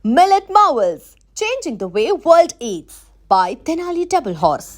Millet Marvels, changing the way world eats by Tenali Double Horse.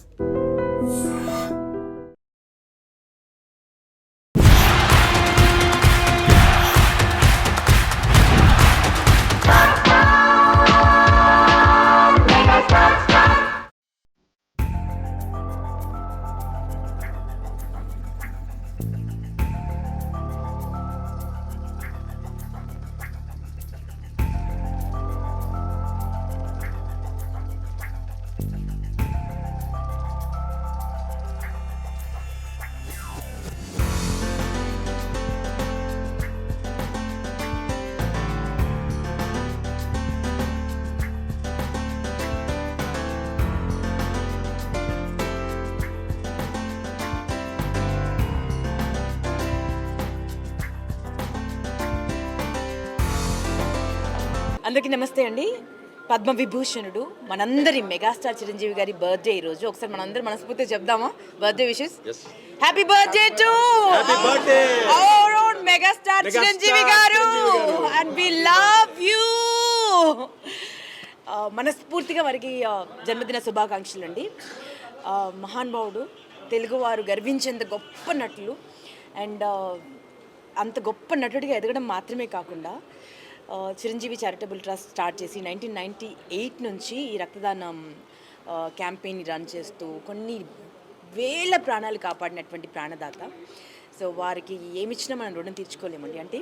అందరికీ నమస్తే అండి. పద్మ విభూషణుడు మనందరి మెగాస్టార్ చిరంజీవి గారి బర్త్డే ఈరోజు. ఒకసారి మనందరం మనస్ఫూర్తిగా చెప్దామా birthday wishes? Happy birthday to our own megastar Chiranjeevi garu and we love you. మనస్ఫూర్తిగా వారికి జన్మదిన శుభాకాంక్షలు అండి. మహానుభావుడు, తెలుగువారు గర్వించేంత గొప్ప నటులు అండ్ అంత గొప్ప నటుడిగా ఎదగడం మాత్రమే కాకుండా చిరంజీవి చారిటబుల్ ట్రస్ట్ స్టార్ట్ చేసి 1998 నుంచి ఈ రక్తదానం క్యాంపెయిన్ రన్ చేస్తూ కొన్ని వేల ప్రాణాలు కాపాడినటువంటి ప్రాణదాత. సో వారికి ఏమిచ్చినా మనం రుణం తీర్చుకోలేమండి. అంటే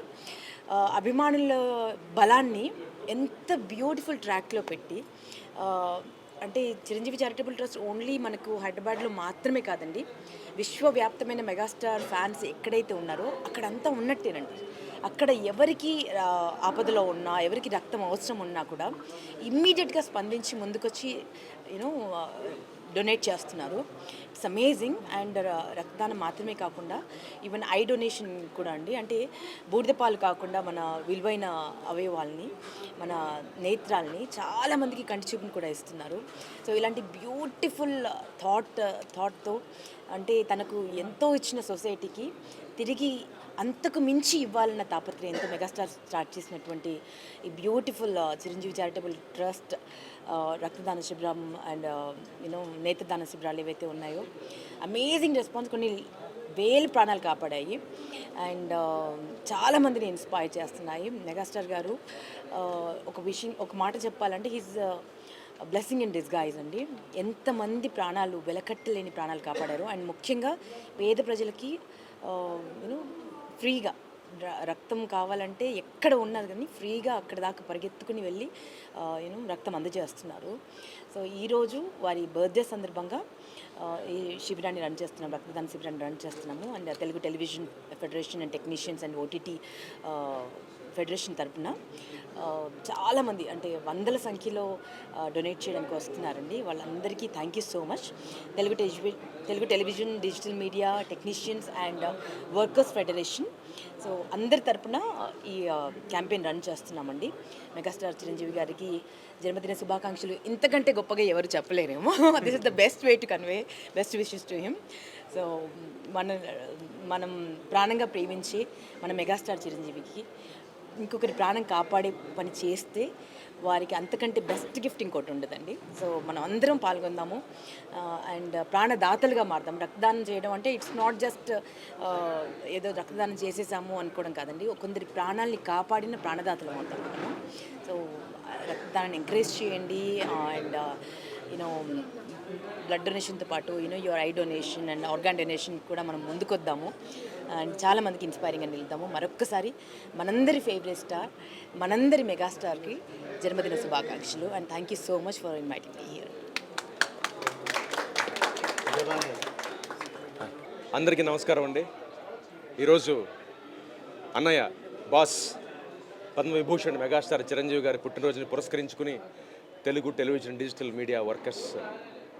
అభిమానుల బలాన్ని ఎంత బ్యూటిఫుల్ ట్రాక్లో పెట్టి, అంటే చిరంజీవి చారిటబుల్ ట్రస్ట్ ఓన్లీ మనకు హైదరాబాద్లో మాత్రమే కాదండి, విశ్వవ్యాప్తమైన మెగాస్టార్ ఫ్యాన్స్ ఎక్కడైతే ఉన్నారో అక్కడంతా ఉన్నట్టేనండి. అక్కడ ఎవరికి ఆపదలో ఉన్నా, ఎవరికి రక్తం అవసరం ఉన్నా కూడా ఇమ్మీడియట్గా స్పందించి ముందుకొచ్చి డొనేట్ చేస్తున్నారు. It's amazing. అండ్ రక్తదానం మాత్రమే కాకుండా ఈవెన్ ఐ డొనేషన్ కూడా అండి. అంటే బూడిదపాలు కాకుండా మన విలువైన అవయవాల్ని, మన నేత్రాల్ని చాలామందికి కంటి చూపుని కూడా ఇస్తున్నారు. సో ఇలాంటి బ్యూటిఫుల్ థాట్తో, అంటే తనకు ఎంతో ఇచ్చిన సొసైటీకి తిరిగి అంతకు మించి ఇవ్వాలన్న తాపత్రయంతో మెగాస్టార్ స్టార్ట్ చేసినటువంటి ఈ బ్యూటిఫుల్ చిరంజీవి చారిటబుల్ ట్రస్ట్ రక్తదాన శిబిరం అండ్ నేత్రదాన శిబిరాలు ఏవైతే ఉన్నాయో అమేజింగ్ రెస్పాన్స్, కొన్ని వేల ప్రాణాలు కాపాడాయి అండ్ చాలామందిని ఇన్స్పైర్ చేస్తున్నాయి. మెగాస్టార్ గారు ఒక మాట చెప్పాలంటే హీజ్ బ్లెస్సింగ్ ఇన్ డిస్గైజ్ అండి. ఎంతమంది ప్రాణాలు, వెలకట్టలేని ప్రాణాలు కాపాడారు. అండ్ ముఖ్యంగా పేద ప్రజలకి ఫ్రీగా రక్తం కావాలంటే ఎక్కడ ఉన్నది కానీ ఫ్రీగా అక్కడ దాకా పరిగెత్తుకుని వెళ్ళి రక్తం అందజేస్తున్నారు. సో ఈరోజు వారి బర్త్డే సందర్భంగా ఈ శిబిరాన్ని రన్ చేస్తున్నాం, రక్తదాన శిబిరాన్ని రన్ చేస్తున్నాము. And Telugu television federation and technicians and OTT federation తరఫున చాలామంది, అంటే వందల సంఖ్యలో డొనేట్ చేయడానికి వస్తున్నారండి. వాళ్ళందరికీ thank you so much. Telugu television, digital media, technicians and workers federation, so అందరి తరపున ఈ క్యాంపెయిన్ రన్ చేస్తున్నామండి. మెగాస్టార్ చిరంజీవి గారికి జన్మదిన శుభాకాంక్షలు ఇంతకంటే గొప్పగా ఎవరు చెప్పలేరేమో. This is the best way to convey best wishes to him. So మనం ప్రాణంగా ప్రేమించి మన మెగాస్టార్ చిరంజీవికి ఇంకొకరి ప్రాణం కాపాడే పని చేస్తే వారికి అంతకంటే బెస్ట్ గిఫ్ట్ ఇంకోటి ఉండదండి. సో మనం అందరం పాల్గొందాము అండ్ ప్రాణదాతలుగా మారుదాం. రక్తదానం చేయడం అంటే ఇట్స్ నాట్ జస్ట్ ఏదో రక్తదానం చేసేసాము అనుకోవడం కాదండి, కొందరి ప్రాణాలని కాపాడిన ప్రాణదాతలు అవుతాం మనము. సో రక్తదానాన్ని ఎంకరేజ్ చేయండి అండ్ బ్లడ్ డొనేషన్తో పాటు your eye donation and organ donation కూడా మనం ముందుకొద్దాము అండ్ చాలామందికి ఇన్స్పైరింగ్గా నిలుద్దాము. మరొక్కసారి మనందరి ఫేవరెట్ స్టార్, మనందరి మెగాస్టార్కి జన్మదిన శుభాకాంక్షలు and thank you so much for inviting me here. అందరికీ నమస్కారం అండి. ఈరోజు అన్నయ్య బాస్ పద్మవిభూషణ్ మెగాస్టార్ చిరంజీవి గారి పుట్టినరోజుని పురస్కరించుకుని Telugu television, digital media workers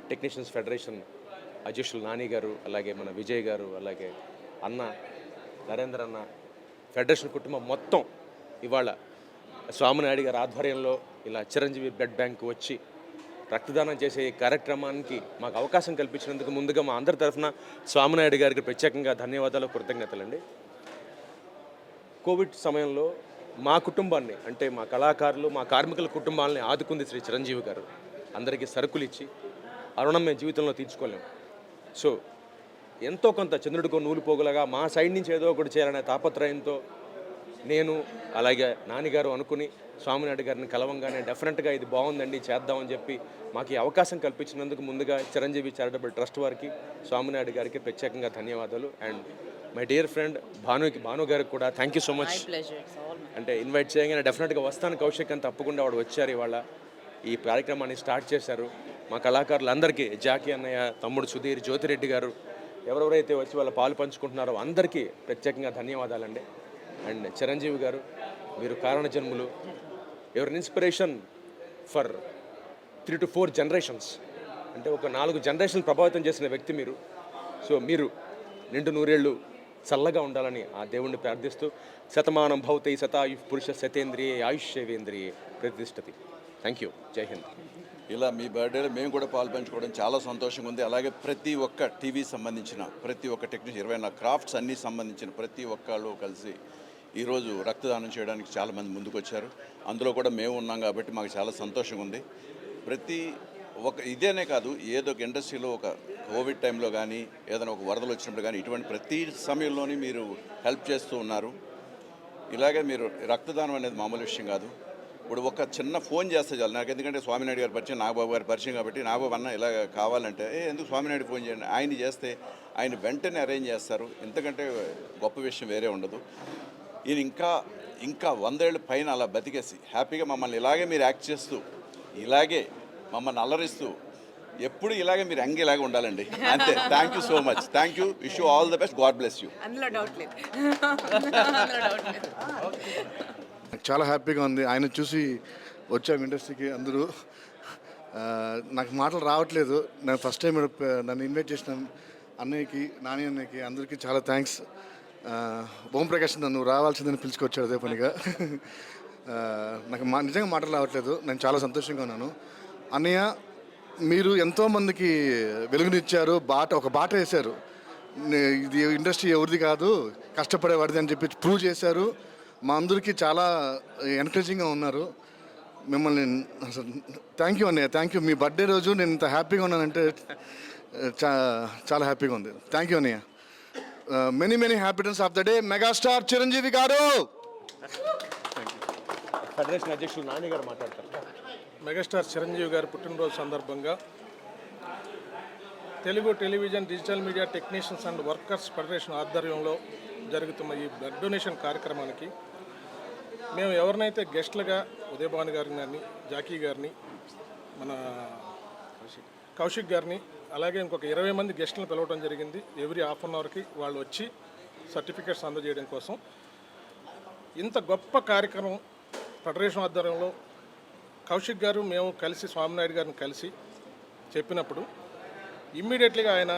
technicians federation అధ్యక్షులు నాని గారు, అలాగే మన విజయ్ గారు, అలాగే అన్న నరేంద్ర అన్న, ఫెడరేషన్ కుటుంబం మొత్తం ఇవాళ స్వామినాయుడు గారి ఆధ్వర్యంలో ఇలా చిరంజీవి బ్లడ్ బ్యాంక్ వచ్చి రక్తదానం చేసే ఈ కార్యక్రమానికి మాకు అవకాశం కల్పించినందుకు ముందుగా మా అందరి తరఫున స్వామినాయుడు గారికి ప్రత్యేకంగా ధన్యవాదాలు, కృతజ్ఞతలండి. కోవిడ్ సమయంలో మా కుటుంబాన్ని అంటే మా కళాకారులు మా కార్మికుల కుటుంబాలని ఆదుకుంది శ్రీ చిరంజీవి గారు. అందరికీ సరుకులు ఇచ్చి ఆ రుణం మేము జీవితంలో తీర్చుకోలేము. సో ఎంతో కొంత చంద్రుడికో నూలు పోగులగా మా సైడ్ నుంచి ఏదో ఒకటి చేయాలనే తాపత్రయంతో నేను అలాగే నాన్నగారు అనుకుని స్వామినాయుడు గారిని కలవంగానే డెఫినెట్గా ఇది బాగుందండి చేద్దామని చెప్పి మాకు ఈ అవకాశం కల్పించినందుకు ముందుగా చిరంజీవి చారిటబుల్ ట్రస్ట్ వారికి స్వామినాయుడు గారికి ప్రత్యేకంగా ధన్యవాదాలు. And my dear friend Bhanu గారికి కూడా థ్యాంక్ యూ సో మచ్. అంటే ఇన్వైట్ చేయగానే డెఫినెట్గా వస్తాను కౌశిక్ అని తప్పకుండా వాడు వచ్చారు. ఇవాళ ఈ కార్యక్రమాన్ని స్టార్ట్ చేశారు. మా కళాకారులందరికీ జాకీ అన్నయ్య, తమ్ముడు సుధీర్, జ్యోతిరెడ్డి గారు ఎవరెవరైతే వచ్చి వాళ్ళ పాలు పంచుకుంటున్నారో అందరికీ ప్రత్యేకంగా ధన్యవాదాలండి. అండ్ చిరంజీవి గారు మీరు కారణ జన్ములు, your inspiration for 3 to 4 generations, అంటే ఒక 4 జనరేషన్లు ప్రభావితం చేసిన వ్యక్తి మీరు. సో మీరు నిండు నూరేళ్ళు చల్లగా ఉండాలని ఆ దేవుణ్ణి ప్రార్థిస్తూ శతమానం భవతై శతాయు పురుష శతేంద్రియే ఆయుష్యేంద్రియే ప్రతిష్టతి. Thank you. జై హింద్. ఇలా మీ బర్త్డేలో మేము కూడా పాలు పంచుకోవడం చాలా సంతోషంగా ఉంది. అలాగే ప్రతి ఒక్క టీవీ సంబంధించిన ప్రతి ఒక్క టెక్నీషియన్ 24 క్రాఫ్ట్స్ అన్నీ సంబంధించిన ప్రతి ఒక్కళ్ళు కలిసి ఈరోజు రక్తదానం చేయడానికి చాలామంది ముందుకు వచ్చారు. అందులో కూడా మేము ఉన్నాం కాబట్టి మాకు చాలా సంతోషంగా ఉంది. ప్రతి ఒక ఇదేనే కాదు, ఏదో ఒక ఇండస్ట్రీలో ఒక కోవిడ్ టైంలో కానీ ఏదైనా ఒక వరదలు వచ్చినప్పుడు కానీ ఇటువంటి ప్రతి సమయంలోని మీరు హెల్ప్ చేస్తూ ఉన్నారు. ఇలాగే మీరు రక్తదానం అనేది మామూలు విషయం కాదు. ఇప్పుడు ఒక చిన్న ఫోన్ చేస్తే చాలు నాకు, ఎందుకంటే స్వామినాయుడు గారి పరిచయం, నాగబాబు గారి పరిచయం కాబట్టి నాగబాబు అన్న ఇలా కావాలంటే ఎందుకు స్వామినాయుడు ఫోన్ చేయండి, ఆయన చేస్తే ఆయన వెంటనే అరేంజ్ చేస్తారు. ఎంతకంటే గొప్ప విషయం వేరే ఉండదు. ఈయన ఇంకా 100 ఏళ్ళ పైన అలా బతికేసి హ్యాపీగా మమ్మల్ని ఇలాగే మీరు యాక్ట్ చేస్తూ ఇలాగే మమ్మల్ని అల్లరిస్తూ ఎప్పుడు ఇలాగే మీరు ఇలాగే ఉండాలండి. అంతే. Thank you so much. Thank you. Wish you all the best. God bless you. అందులో డౌట్ లేదు. చాలా హ్యాపీగా ఉంది. ఆయన చూసి వచ్చాము ఇండస్ట్రీకి అందరూ. నాకు మాటలు రావట్లేదు. నేను ఫస్ట్ టైం నన్ను ఇన్వైట్ చేసిన అన్నయ్యకి, నాని అన్నయ్యకి అందరికీ చాలా థ్యాంక్స్. ఓంప్రకాష్ నన్ను రావాల్సిందని పిలుచుకొచ్చాడు అదే పనిగా. నాకు నిజంగా మాటలు రావట్లేదు. నేను చాలా సంతోషంగా ఉన్నాను. అన్నయ్య, మీరు ఎంతోమందికి వెలుగునిచ్చారు, ఒక బాట వేశారు. ఇది ఇండస్ట్రీ ఎవరిది కాదు, కష్టపడేవాడిది అని చెప్పి ప్రూవ్ చేశారు. మా అందరికీ చాలా ఎంకరేజింగ్గా ఉన్నారు. మిమ్మల్ని అసలు థ్యాంక్ యూ అన్నయ్య, థ్యాంక్ యూ. మీ బర్త్డే రోజు నేను ఇంత హ్యాపీగా ఉన్నానంటే చాలా హ్యాపీగా ఉంది. థ్యాంక్ యూ అన్నయ్య. Many happiness of the day megastar Chiranjeevi గారు. ఫెడరేషన్ అధ్యక్షులు నాని గారు మాట్లాడతారు. మెగాస్టార్ చిరంజీవి గారి పుట్టినరోజు సందర్భంగా Telugu television digital media technicians and workers federation ఆధ్వర్యంలో జరుగుతున్న ఈ బ్లడ్ డొనేషన్ కార్యక్రమానికి మేము ఎవరినైతే గెస్ట్లుగా ఉదయభాను గారిని కానీ, జాకీ గారిని, మన కౌశిక్ గారిని, అలాగే ఇంకొక 20 మంది గెస్టులను పిలవడం జరిగింది. ఎవ్రీ హాఫ్ అన్ అవర్కి వాళ్ళు వచ్చి సర్టిఫికేట్స్ అందజేయడం కోసం. ఇంత గొప్ప కార్యక్రమం ఫెడరేషన్ ఆధ్వర్యంలో కౌశిక్ గారు మేము కలిసి స్వామినాయుడు గారిని కలిసి చెప్పినప్పుడు ఇమ్మీడియట్లీగా ఆయన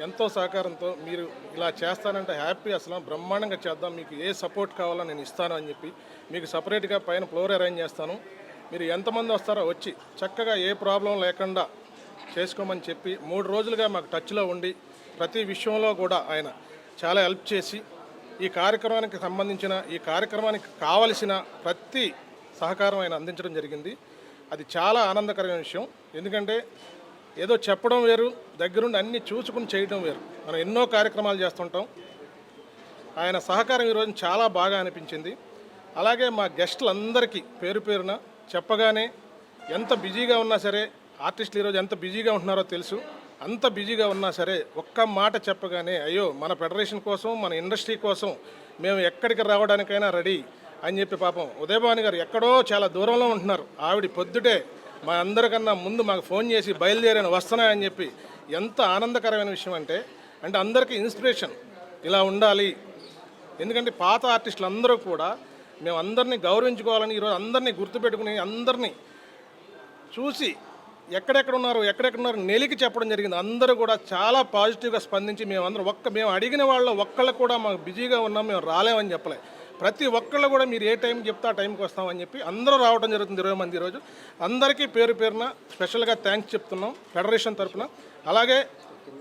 ఎంతో సహకారంతో మీరు ఇలా చేస్తానంటే హ్యాపీ, అసలు బ్రహ్మాండంగా చేద్దాం, మీకు ఏ సపోర్ట్ కావాలో నేను ఇస్తాను అని చెప్పి మీకు సపరేట్గా పైన ఫ్లోర్ అరేంజ్ చేస్తాను, మీరు ఎంతమంది వస్తారో వచ్చి చక్కగా ఏ ప్రాబ్లం లేకుండా చేసుకోమని చెప్పి 3 రోజులుగా మాకు టచ్లో ఉండి ప్రతి విషయంలో కూడా ఆయన చాలా హెల్ప్ చేసి ఈ కార్యక్రమానికి సంబంధించిన ఈ కార్యక్రమానికి కావలసిన ప్రతి సహకారం ఆయన అందించడం జరిగింది. అది చాలా ఆనందకరమైన విషయం. ఎందుకంటే ఏదో చెప్పడం వేరు, దగ్గరుండి అన్నీ చూసుకుని చేయడం వేరు. మనం ఎన్నో కార్యక్రమాలు చేస్తుంటాం. ఆయన సహకారం ఈరోజు చాలా బాగా అనిపించింది. అలాగే మా గెస్టులందరికీ పేరు పేరున చెప్పగానే ఎంత బిజీగా ఉన్నా సరే, ఆర్టిస్టులు ఈరోజు ఎంత బిజీగా ఉంటున్నారో తెలుసు, అంత బిజీగా ఉన్నా సరే ఒక్క మాట చెప్పగానే అయ్యో మన ఫెడరేషన్ కోసం, మన ఇండస్ట్రీ కోసం మేము ఎక్కడికి రావడానికైనా రెడీ అని చెప్పి పాపం ఉదయభాను గారు ఎక్కడో చాలా దూరంలో ఉంటున్నారు. ఆవిడ పొద్దుటే మా అందరికన్నా ముందు మాకు ఫోన్ చేసి బయలుదేరాను వస్తున్నాయని చెప్పి ఎంత ఆనందకరమైన విషయం అంటే అందరికీ ఇన్స్పిరేషన్ ఇలా ఉండాలి. ఎందుకంటే పాత ఆర్టిస్టులు అందరూ కూడా మేము అందరినీ గౌరవించుకోవాలని ఈరోజు అందరినీ గుర్తుపెట్టుకుని అందరినీ చూసి ఎక్కడెక్కడున్నారు నెలికి చెప్పడం జరిగింది. అందరూ కూడా చాలా పాజిటివ్గా స్పందించి మేము అడిగిన వాళ్ళు ఒక్కళ్ళు కూడా మాకు బిజీగా ఉన్నాం, మేము రాలేమని చెప్పలే. ప్రతి ఒక్కళ్ళు కూడా మీరు ఏ టైంకి చెప్తే ఆ టైంకి వస్తామని చెప్పి అందరూ రావడం జరుగుతుంది. 20 మంది ఈరోజు. అందరికీ పేరు పేరున స్పెషల్గా థ్యాంక్స్ చెప్తున్నాం ఫెడరేషన్ తరఫున. అలాగే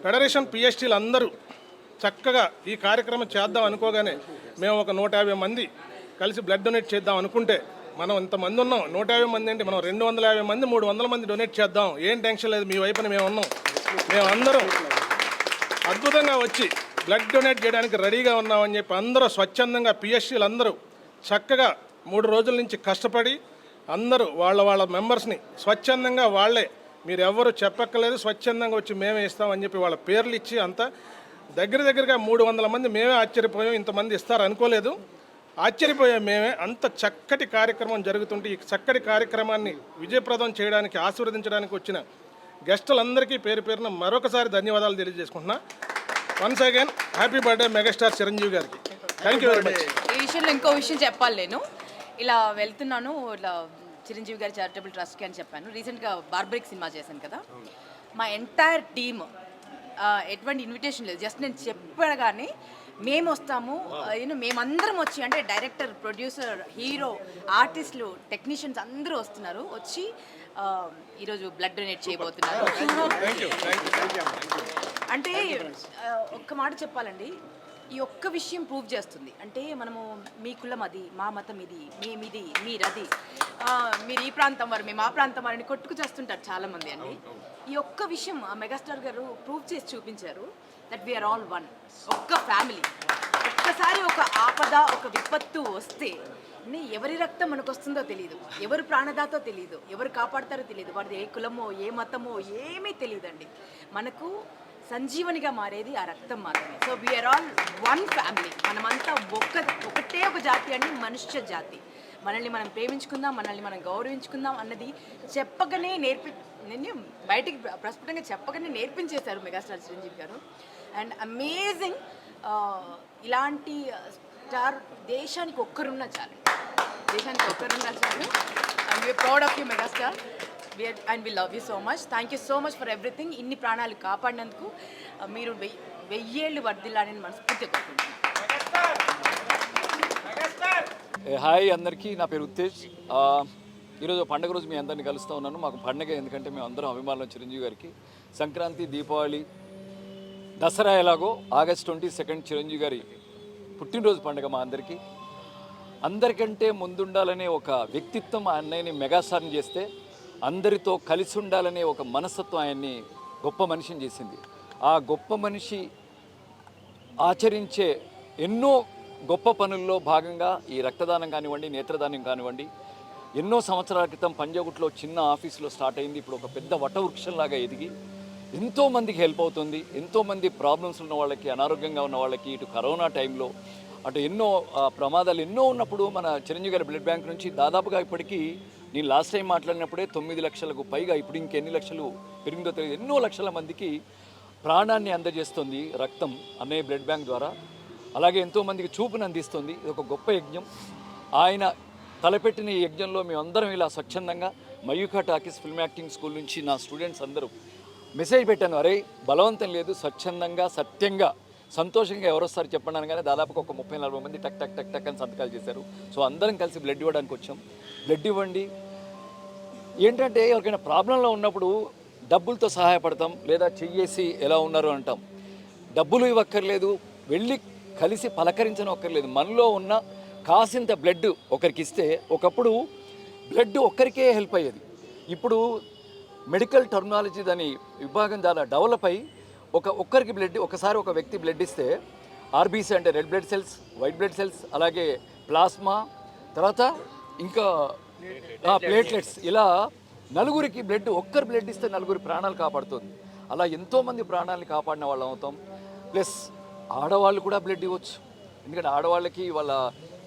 ఫెడరేషన్ పిఎస్టీలు అందరూ చక్కగా ఈ కార్యక్రమం చేద్దాం అనుకోగానే మేము ఒక 150 మంది కలిసి బ్లడ్ డొనేట్ చేద్దాం అనుకుంటే మనం ఇంతమంది ఉన్నాం, 150 మంది ఏంటి, మనం 250 మంది 300 మంది డొనేట్ చేద్దాం, ఏం టెన్షన్ లేదు, మీ వైపున మేము ఉన్నాం, మేమందరం అద్భుతంగా వచ్చి బ్లడ్ డొనేట్ చేయడానికి రెడీగా ఉన్నామని చెప్పి అందరూ స్వచ్ఛందంగా పిఎస్సీలు అందరూ చక్కగా 3 రోజుల నుంచి కష్టపడి అందరూ వాళ్ళ మెంబర్స్ని స్వచ్ఛందంగా వాళ్ళే, మీరు ఎవరు చెప్పక్కర్లేదు, స్వచ్ఛందంగా వచ్చి మేమే ఇస్తామని చెప్పి వాళ్ళ పేర్లు ఇచ్చి అంతా దగ్గరగా 300 మంది మేమే ఆశ్చర్యపోయాం, ఇంతమంది ఇస్తారు అనుకోలేదు, ఆశ్చర్యపోయాం మేమే. అంత చక్కటి కార్యక్రమం జరుగుతుంటే ఈ చక్కటి కార్యక్రమాన్ని విజయప్రదం చేయడానికి ఆశీర్వదించడానికి వచ్చిన గెస్టులందరికీ పేరున మరొకసారి ధన్యవాదాలు తెలియజేసుకుంటున్నా. Once again happy birthday megastar Chiranjeevi గారికి. Thank you very much. ఈ విషయంలో ఇంకో విషయం చెప్పాలి, నేను ఇలా వెళ్తున్నాను ఇట్లా చిరంజీవి గారి చారిటబుల్ ట్రస్ట్కి అని చెప్పాను. రీసెంట్గా బార్బరిక్ సినిమా చేశాను కదా, మా ఎంటైర్ టీమ్ ఎటువంటి ఇన్విటేషన్ లేదు, జస్ట్ నేను చెప్పగానే మేము వస్తాము, మేమందరం వచ్చి, అంటే డైరెక్టర్, ప్రొడ్యూసర్, హీరో, ఆర్టిస్టులు, టెక్నీషియన్స్ అందరూ వస్తున్నారు, వచ్చి ఈరోజు బ్లడ్ డొనేట్ చేయబోతున్నారు. అంటే ఒక్క మాట చెప్పాలండి, ఈ ఒక్క విషయం ప్రూవ్ చేస్తుంది. అంటే మనము మీ కులం అది, మా మతం ఇది, మేమిది, మీరది, మీరు ఈ ప్రాంతం వారు, మేము ఆ ప్రాంతం వారిని కొట్టుకు చేస్తుంటారు చాలామంది అండి. ఈ ఒక్క విషయం మెగాస్టార్ గారు ప్రూవ్ చేసి చూపించారు, దట్ వీఆర్ ఆల్ వన్, ఒక్క ఫ్యామిలీ. ఒక్కసారి ఒక ఆపద, ఒక విపత్తు వస్తే ఎవరి రక్తం మనకు వస్తుందో తెలియదు, ఎవరు ప్రాణదాతో తెలియదు, ఎవరు కాపాడతారో తెలియదు, వాడిది ఏ కులమో ఏ మతమో ఏమీ తెలియదండి. మనకు సంజీవనిగా మారేది ఆ రక్తం మాత్రమే. So we're all one family, మనమంతా ఒకటే ఒక జాతి అండి, మనుష్య జాతి. మనల్ని మనం ప్రేమించుకుందాం, మనల్ని మనం గౌరవించుకుందాం అన్నది చెప్పగానే నేను బయటికి ప్రస్ఫుటంగా చెప్పగానే నేర్పించేశారు megastar Chiranjeevi garu. And amazing, ఇలాంటి స్టార్ దేశానికి ఒక్కరున్నా చాలు, దేశానికి ఒక్కరున్నా చాలు. And we're proud of you megastar, and we love you so much. Thank you so much for everything. ఇన్ని ప్రాణాలు కాపాడినందుకు మీరు 1000 ఏళ్ళు వర్ధిల్లాలని మనస్ఫూర్తిగా కోరుకుంటున్నాను. హాయ్ అందరికీ, నా పేరు ఉత్తేజ్. ఈరోజు పండుగ రోజు మీ అందరినీ కలుస్తూ ఉన్నాను. మాకు పండుగ ఎందుకంటే మేము అందరం అభిమానులు చిరంజీవి గారికి. సంక్రాంతి, దీపావళి, దసరా ఎలాగో ఆగస్ట్ 22 చిరంజీవి గారి పుట్టినరోజు పండుగ మా అందరికీ. అందరికంటే ముందుండాలనే ఒక వ్యక్తిత్వం ఆ అన్నయ్యని మెగాస్టార్ని చేస్తే, అందరితో కలిసి ఉండాలనే ఒక మనస్తత్వం ఆయన్ని గొప్ప మనిషిని చేసింది. ఆ గొప్ప మనిషి ఆచరించే ఎన్నో గొప్ప పనుల్లో భాగంగా ఈ రక్తదానం కానివ్వండి, నేత్రదానం కానివ్వండి, ఎన్నో సంవత్సరాల క్రితం పంజాగుట్లో చిన్న ఆఫీసులో స్టార్ట్ అయింది. ఇప్పుడు ఒక పెద్ద వటవృక్షంలాగా ఎదిగి ఎంతోమందికి హెల్ప్ అవుతుంది. ఎంతోమంది ప్రాబ్లమ్స్ ఉన్న వాళ్ళకి, అనారోగ్యంగా ఉన్న వాళ్ళకి, ఇటు కరోనా టైంలో అటు ఎన్నో ప్రమాదాలు ఎన్నో ఉన్నప్పుడు మన చిరంజీవి గారి బ్లడ్ బ్యాంక్ నుంచి దాదాపుగా ఇప్పటికీ నేను లాస్ట్ టైం మాట్లాడినప్పుడే 9 లక్షలకు పైగా, ఇప్పుడు ఇంకెన్ని లక్షలు పెరిగిందో తెలియదు, ఎన్నో లక్షల మందికి ప్రాణాన్ని అందజేస్తుంది రక్తం అన్నయ్య బ్లడ్ బ్యాంక్ ద్వారా. అలాగే ఎంతోమందికి చూపును అందిస్తుంది. ఇది ఒక గొప్ప యజ్ఞం. ఆయన తలపెట్టిన ఈ యజ్ఞంలో మేమందరం ఇలా స్వచ్ఛందంగా Mayukha talkies film acting school నుంచి నా స్టూడెంట్స్ అందరూ మెసేజ్ పెట్టాను, అరే బలవంతం లేదు, స్వచ్ఛందంగా, సత్యంగా, సంతోషంగా ఎవరు వస్తారు చెప్పండి అనగానే దాదాపుగా ఒక 30-40 మంది టక్ టక్ టక్ టక్ అని సంతకాలు చేశారు. సో అందరం కలిసి బ్లడ్ ఇవ్వడానికి వచ్చాం. బ్లడ్ ఇవ్వండి. ఏంటంటే ఎవరికైనా ప్రాబ్లంలో ఉన్నప్పుడు డబ్బులతో సహాయపడతాం, లేదా చెయ్యేసి ఎలా ఉన్నారు అంటాం. డబ్బులు ఇవ్వక్కర్లేదు, వెళ్ళి కలిసి పలకరించనక్కర్లేదు. మనలో ఉన్న కాసింత బ్లడ్ ఒకరికి ఇస్తే, ఒకప్పుడు బ్లడ్ ఒక్కరికే హెల్ప్ అయ్యేది. ఇప్పుడు మెడికల్ టెర్మినాలజీ దాని విభాగం చాలా డెవలప్ అయ్యి ఒక్కరికి బ్లడ్, ఒకసారి ఒక వ్యక్తి బ్లడ్ ఇస్తే ఆర్బీసీ అంటే red blood cells, white blood cells, అలాగే ప్లాస్మా, తర్వాత ఇంకా ప్లేట్లెట్స్, ఇలా నలుగురికి బ్లడ్, ఒక్కరు బ్లడ్ ఇస్తే నలుగురి ప్రాణాలు కాపాడుతుంది. అలా ఎంతోమంది ప్రాణాలని కాపాడిన వాళ్ళం అవుతాం. ప్లస్ ఆడవాళ్ళు కూడా బ్లడ్ ఇవ్వచ్చు. ఎందుకంటే ఆడవాళ్ళకి వాళ్ళ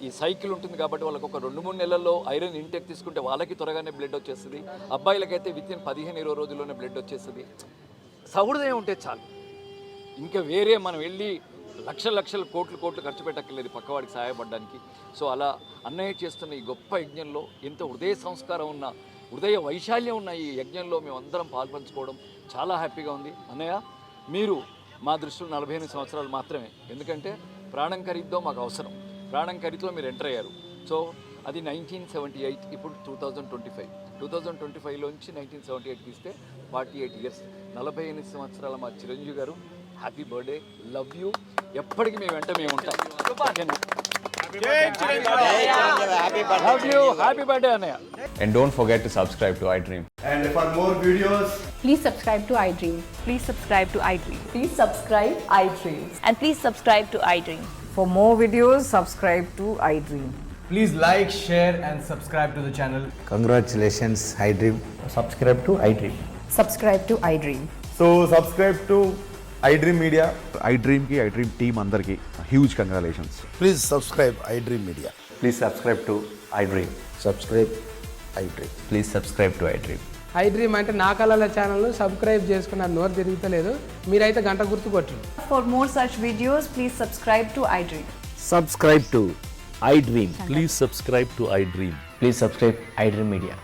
ఈ సైకిల్ ఉంటుంది కాబట్టి వాళ్ళకి ఒక 2-3 నెలల్లో ఐరన్ ఇంటేక్ తీసుకుంటే వాళ్ళకి త్వరగానే బ్లడ్ వచ్చేస్తుంది. అబ్బాయిలకైతే వితిన్ 15-20 రోజుల్లోనే బ్లడ్ వచ్చేస్తుంది. సహృదయం ఉంటే చాలు, ఇంకా వేరే మనం వెళ్ళి లక్షల కోట్లు ఖర్చు పెట్టక్కర్లేదు పక్కవాడికి సహాయపడడానికి. సో అలా అన్నయ్య చేస్తున్న ఈ గొప్ప యజ్ఞంలో ఎంతో హృదయ సంస్కారం ఉన్న, హృదయ వైశాల్యం ఉన్న ఈ యజ్ఞంలో మేము అందరం పాల్పంచుకోవడం చాలా హ్యాపీగా ఉంది. అన్నయ్య, మీరు మా దృష్టిలో 48 సంవత్సరాలు మాత్రమే. ఎందుకంటే ప్రాణం ఖరీదుతో మాకు అవసరం, ప్రాణం ఖరీదులో మీరు ఎంటర్ అయ్యారు. సో అది 1978, ఇప్పుడు 2025లోంచి 1978 ఇస్తే 48 ఇయర్స్, 48 సంవత్సరాల మా చిరంజీవి గారు. Happy birthday, love you. ఎప్పటికీ మేము వెంట మేము ఉంటాం. హ్యాపీ బర్త్డే అన్నయ్య. And don't forget to subscribe to iDream. And for more videos, Please subscribe to iDream. Please subscribe to iDream. Please subscribe iDream. And please subscribe to iDream. For more videos, subscribe to iDream. Please like, share, and subscribe to the channel. Congratulations, iDream. Subscribe to iDream. Subscribe to iDream. So subscribe to iDream Media. iDream team అందరికి huge congratulations. Please subscribe iDream Media. Please subscribe to iDream. Subscribe iDream. Please subscribe to iDream. iDream అంటే నా కళల ఛానల్ను subscribe చేసుకున్న నోరు తిరుగుతలేదు, మీరైతే గంట గుర్తు కొట్టండి. For more such videos, please subscribe to iDream. Subscribe to iDream. Please subscribe to iDream. Please subscribe iDream Media.